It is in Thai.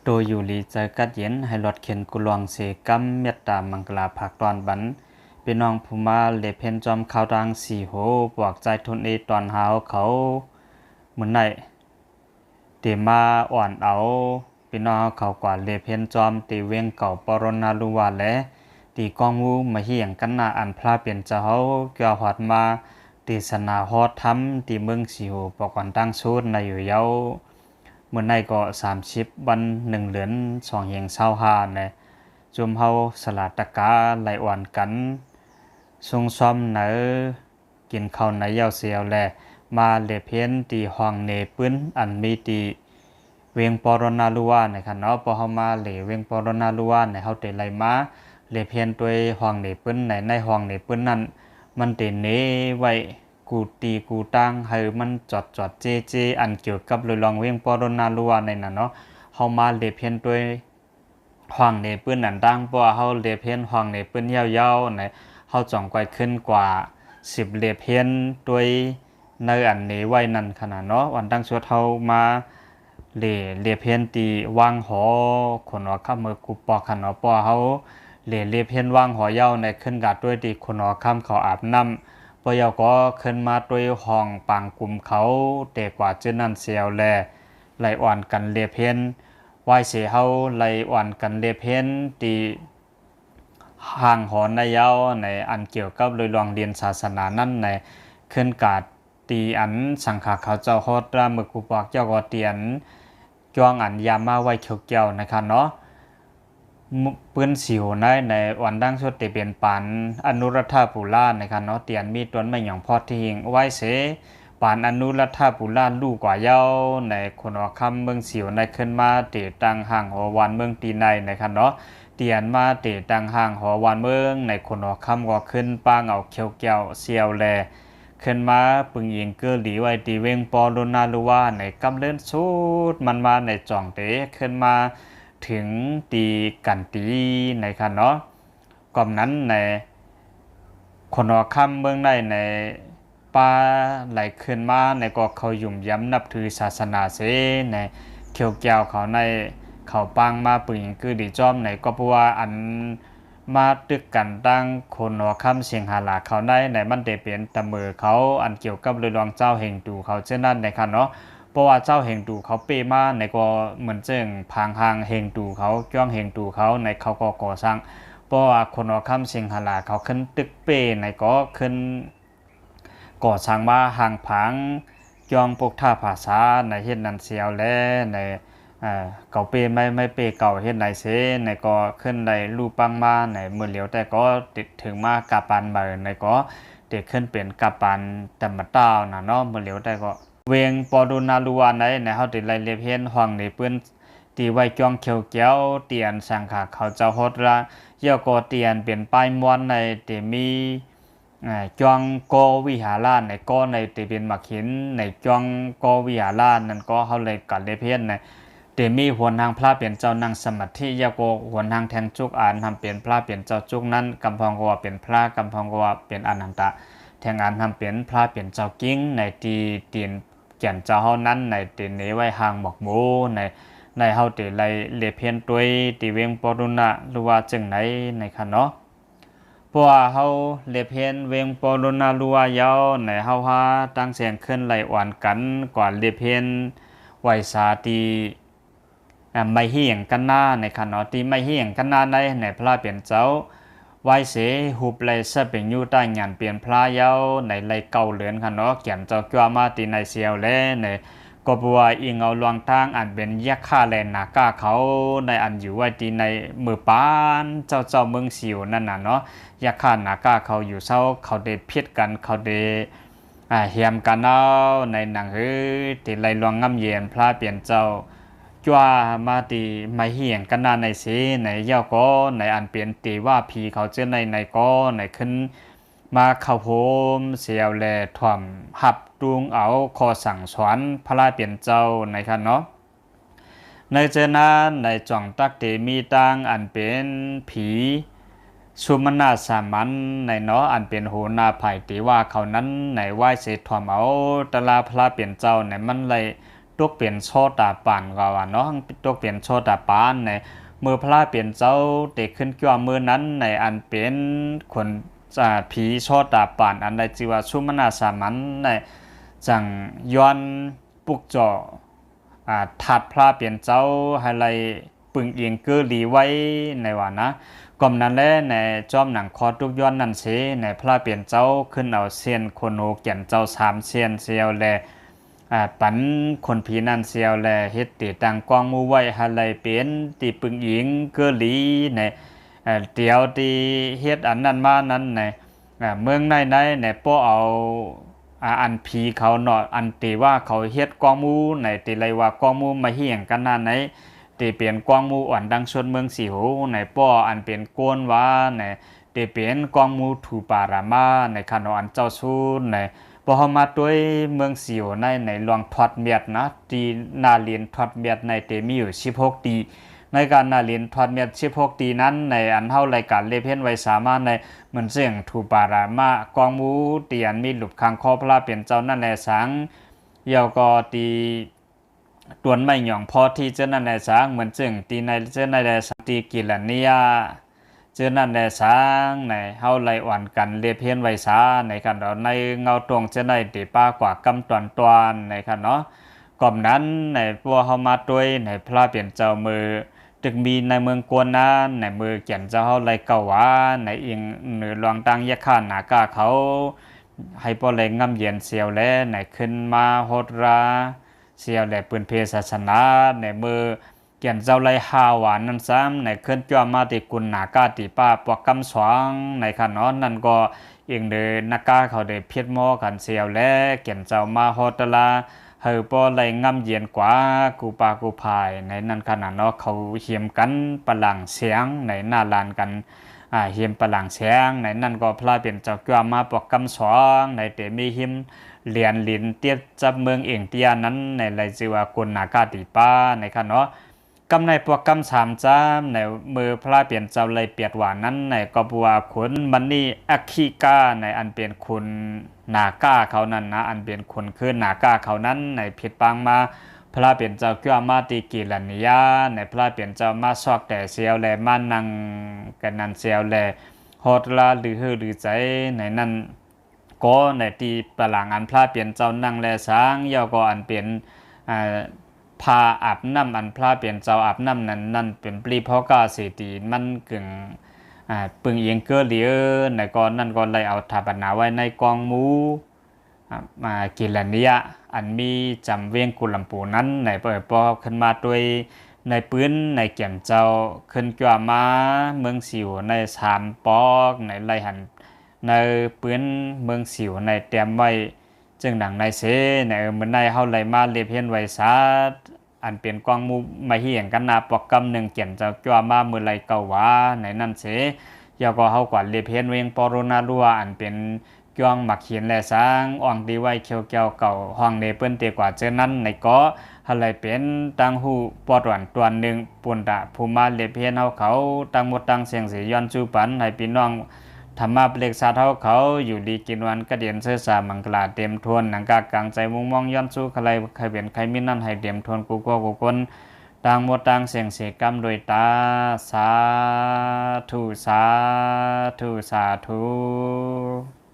โดยอยู่หลีใจกัดเย็นให้รถเข็นกุลวงเสกัมเมตตามังกลาภาคตอนบันพี่น้องผู้มาเลเพนจอมข่าวดังสี่โหปวกใจทนเอตอนหาวเขาเหมือนไหนเตมาอ่อนเอาพี่น้องเขากว่าเลเพนจอมตีเวงเก่าปรณาลุวาและตีกองมูมาเหี่ยงกันนาอันพลาเปลี่ยนเจ้าเกี่ยวหอดมาตีสนาฮอดทำตีเมืองสี่โหปก่อนตั้งสูตรในอยู่เย้าเมื่อในก็30วัน1เดือน2เฮง25นะจุมเฮาสลาดตะกาไหลอ่อนกันทรงซ้อมเนอกินข้าวในเย้าเสียวแลมาเลเพียนตีห้องเนปื้นอันมีตีเวียงปรณาลุวานะครับเนาะพอเฮามาเลเวียงปรณาลุวาเฮาเตไหลมาเลเพียนตัวห้องเนปื้นในห้องเนปื้นนั้นมันเตเนไว้กูตีกูตั้งให้มันจอดเจอันเกี่ยวกับเรื่องลองเวียงปรณาลุวาในนั้นเนาะเฮามาเลเพียนตัวห้องเนปื้นนั่นตั้งเพราะว่าเฮาเลเพียนห้องเนปื้นยาวๆในเฮาจ่องไกวขึ้นกว่า10เลเพียนตัวในอันนี้ไว้นั่นขนาดเนาะวันตั้งสวดเฮามาเลเพียนตีวางหอคนว่าข้ามมือกูปอกขนาดปอเฮาเลเพียนวางหอยาวในขึ้นกาดด้วยตีคนว่าข้ามเขาอาบน้ำปอยาวก็ขึ้นมาด้วยห้องปางกลุ่มเขาแต่กว่าเจนั่นเสียวแลไหลอ่อนกันเลเพียนไหวเสียเฮาไหลอ่อนกันเลเพียนตีห่างหอนในยาวในอันเกี่ยวกับเลยลองเรียนศาสนานั่นในขึ้นกาดตีอันสังขารเขาเจ้าฮอดรามือกูปากเจ้าก็เตียนจ้องอันยามาไว้เขียวเกี่ยวนะครับเนาะปืนสิวในวันดังสุดเตเปลี่ยนปันอนุรัฐาปุรานะครับเนาะเตียนมีต้นไม้หยองพอที่หิงไว้เสปานอนุรัฐาปุราลูกกว่าเย้าในคนอคำเมืองสิวในขึ้นมาเตตังห่างหอวันเมืองตีในนะครับเนาะเตียนมาเตตังห่างหอวันเมืองในคนอคำก็ขึ้นปางเอาเขียวเกี่ยวเสียวแลขึ้นมาปึงยิงเกอหลีไว้ตีเวงปอโลนาลูวาในกำเล่นสุดมันมาในจ่องเตะขึ้นมาถึงตีกันตีในคันเนาะก่อนนั้นในคนอคำเมืองในป่าไหลขึ้นมาในก็เขายุ่มย้ำนับถือศาสนาเสในเขียวแก้วเขาในเขาปังมาปึงยิงคือดีจอมในก็เพราะว่าอันมาตึกกันตั้งคนหัวค่ำเสียงหาหลาเขาได้ในมันเตเปลี่ยนตะมือเขาอันเกี่ยวกับเรื่องเจ้าแห่งดูเขาเช่นนั้นในคันเนาะเพราะว่าเจ้าแห่งดูเขาเปมาในก็เหมือนเจิงพางหางแห่งดูเขาจ้องแห่งดูเขาในเขาก็ก่อสร้างเพราะว่าคนหัวค่ำเสียงหาหลาเขาขึ้นตึกเปในก็ขึ้นก่อสร้างมาห่างผังจ้องพวกท่าภาษาในเฮ็ดนันเสียวและในเก่าเปไม่เปเก่าเฮ็ดไหนเสในก็ขึ้นได้รูปปังมาในมือเหลียวแต่ก็ติดถึงมากาปันเบอในก็ติดขึ้นเป็นกาปันแต่มาต้าวนะเนาะมือเหลียวแต่ก็เวงปอดูนาลูวานในเฮาติดไล่เลียบเฮ็ดห้องในปื้นตีไว้จ้องเขียวเกี้ยวเตียนสังขาเขาเจ้าฮดละเยี่ยวก็เตียนเป็นป้ายม้วนในติมีจองโกวิหารานในก็ในติเป็นมักหินในจองโกวิหารานนั่นก็เฮาเลยกัดเลียบเฮ็ดในเตมีหัวทางพระเปลี่ยนเจ้านั่งสมาธิยาโกหัวทางแทงจุกอ่านทำเปลี่ยนพระเปลี่ยนเจ้าจุกนั้นกำพองก็ว่าเป็นพระกำพองก็ว่าเป็นอนันตะแทงอ่านทำเปลี่ยนพระเปลี่ยนเจ้ากิ้งในตีตีนแก่นเจ้าเฮานั้นในตีนนี้ไว้ห่างบอกหมูในเฮาตีไลเลเพียนตัวตีเวงปรุณะหรือว่าจึงไหนในคันเนาะเพราะว่าเฮาเลเพียนเวงปรุณะรัวยาวในเฮาหาตั้งเสียงขึ้นไหลอ่อนกันก่อนเลเพียนไวสาตีไม่เหี่ยงกันหน้าในขณะที่ไม่เหี่ยงกันหน้าในพระเปลี่ยนเจ้าไว้เสหุบเลยซะเป็นอยู่ใต้งานเปลี่ยนพระเย้าในไหลเก่าเหลือนขณะเขียนเจ้าจ้ามาตีในเสียวและในก็บัวอิงเอาลวงทางอันเป็นยักษ์ฆ่าแลนนาก้าเขาในอันอยู่ไว้ตีในมือปานเจ้าเมืองสิวนั่นน่ะเนาะยักษ์ฆ่านาก้าเขาอยู่เศร้าเขาเดเพียดกันเขาเดเหียมกันเอาในหนังตีไหลลวงง่ำเย็นพระเปลี่ยนเจ้าจ้ามาตีไม่เหี่ยงกันนาในเสในเย้าก็ในอันเปลี่ยนตีว่าผีเขาเจอในก็ในขึ้นมาเข้าโฮมเสียวแลถ่วมหับตุงเอาคอสั่งสอนพระราเปลี่ยนเจ้าในคันเนาะในเจนั้นในจ่องตักเตมีตังอันเป็นผีสุมนาสามัญในเนาะอันเป็นโหนาภัยตีว่าเขานั้นในไหว้เสถ่วมเอาตลาพระเปลี่ยนเจ้าในมันเลยต ตกเปลี่ยนโชตาปานก็ว่าเนาะตกเปลี่ยนโชตาปานในมือพระเปลี่ยนเจ้าเด็กขึ้นกี่ว่ามือนั้นในอันเป็นคนผีโชตาปานอันใดจิว่าชุมนาสามัญในจังย้อนปุกจ่อถัดพระเปลี่ยนเจ้าให้ไรปึงเอียงเกอหลีไว้ในว่านะก่อมนั้นแลในจอมหนังคอทุกย้อนนั่นเสในพระเปลี่ยนเจ้าขึ้นเอาเซียนโคโนเกียนเจ้า3เซียนเซียวแลปันคนผีนั่นเซียวแลเฮ็ดติตังกองมูไว้ให้ไรเป็นติปึงเอียงเกอหลีในเตียวตีเฮ็ดอันนั้นมานั้นในเมืองในป้อเอาอันผีเขาเนาะอันตีว่าเขาเฮ็ดกองมูในตีไรว่ากองมูมาเฮียงกันนั่นไหนตีเปลี่ยนกองมูอ่อนดังชนเมืองสีหูในป้ออันเป็นโกนว่าในตีเปลี่ยนกองมูถูปารามาในขนอันเจ้าชูในพอมาด้วยเมืองสีหูในหลวงทอดเมียดนะตีนาเลียนทอดเมียดในเตมีอยู่16ตีในการนาเรียนทอดเมียด16ตีนั้นในอันเท่ารายการเลเพนไว้สามารถในเหมือนเสียงถูปารามากองมูตีอันมีหลุบคางคอพระเปลี่ยนเจ้านั่นแหละสังเยาวก็ตีตวนไม่หย่องพอที่เจ้านั่นแหละสังเหมือนเสียงตีในเจ้านั่นแหละสังตีกิลเนียเจ้านั่นแหละสังในเฮาไล่อ่อนกันเลเพนไว้สาในกันเราในเงาตรงเจ้าในตีป้ากว่ากำตอนในกันเนาะก่อมนั้นในพวกเฮามาด้วยในพระเปลี่ยนเจ้ามือจึงมีในเมืองกวนนั้นในมือเขียนเจ้าไรเก่าว่าในอิงเหนือหลวงตังยะข้าหนากาเขาให้พอเลยงำเย็นเสียวแลในขึ้นมาโหดราเสียวแลปืนเพศศาสนาในมือเขียนเจ้าไรหาหวานนั้นซ้ำในขึ้นจ้ามาติกุลหนากาติป้าปวกกำสวงในขนอนนั่นก็อิงเดินนักกาเขาเดเพียดมอกันเสียวแลเขียนเจ้ามาโหดลาเฮอปอไหลงำเย็นกว่ากูปากูพายในนั้นขนาดเนาะเขาเหียมกันปะหลังเสียงในหน้าลานกันเหียมปะหลังเสียงในนั้นก็พลาเป็นเจ้าเกี่ยวมาปอกกำสองในเตมีหิมเหรียญลินเตียจับเมืองเองเตียนั้นในไรจิวากุลนากาติป้าในขนาดกำในปวกกำสามจ้ามในมือพระเปลี่ยนเจ้าเลยเปียดหวานนั้นในกบัวขุนมันนี่อัคคีกาในอันเป็นคุณนาก้าเขานั้นนะอันเป็นคนคือนาก้าเขานั้นในผิดปังมาพระเปลี่ยนเจ้าเกี่ยวมาตีกิลันยาในพระเปลี่ยนเจ้ามาซอกแต่เสียวแลมานังกันนันเสียวแลฮอดลาหรือฮือหรือใจในนั้นก็ในตีปะหลังอันพระเปลี่ยนเจ้านั่งแลสางยาวก็อันเป็นพาอาบน้ำอันพระเปลี่ยนเจ้าอาบน้ำนั่นเป็นปลีพอกาสีตีมันกึ่งปึงเอียงเกอเหลียในก่อนนั่นก่อนเลยเอาถาปนาไว้ในกองมูมากิลันเนียอันมีจำเวียงกุลำปูนั้นในเปิดปอขึ้นมาด้วยในปืนในเกี่ยมเจ้าขึ้นกว่ามาเมืองสิวใน3ปอกในไรหันในปืนเมืองสิวในเตรียมไว้จึงดังในเสในมันในเฮาไหลมาเลียเพียนไว้ซาอันเป็นกองมูมาเหียงกันนาปอกกำหนึ่งเกี่ยมเจ้าจ้ามาเมื่อไรเก่าว่าในนั่นเสยาก็เฮากว่าเลียเพียนเวียงปอโรนาลัวอันเป็นกวงหมักเขียนและสร้างอ่องดีไว้เขียวเกี่ยวเก่าห้องเนเปิ้นเตกว่าเจอนั้นในเกาะอะไรเป็นตังหูปอดหวานตัวหนึ่งปุ่นตะภูมาเลียเพียนเฮาเขาตังหมดตังเสียงสีย้อนจูปันให้พี่น้องธรรมะเปลกสาเท่าเขาอยู่ดีกินวันกระเดียนเสื้อสามังกลาเต็มทวนหนังกากลางใจมุงมองย้อนสู้ใครใครเป็นใครมินั่นให้เต็มทวนกูก็กูคนต่างหมดต่างเสียงเสียกรรมโดยตาสาธุสาธุสาธุ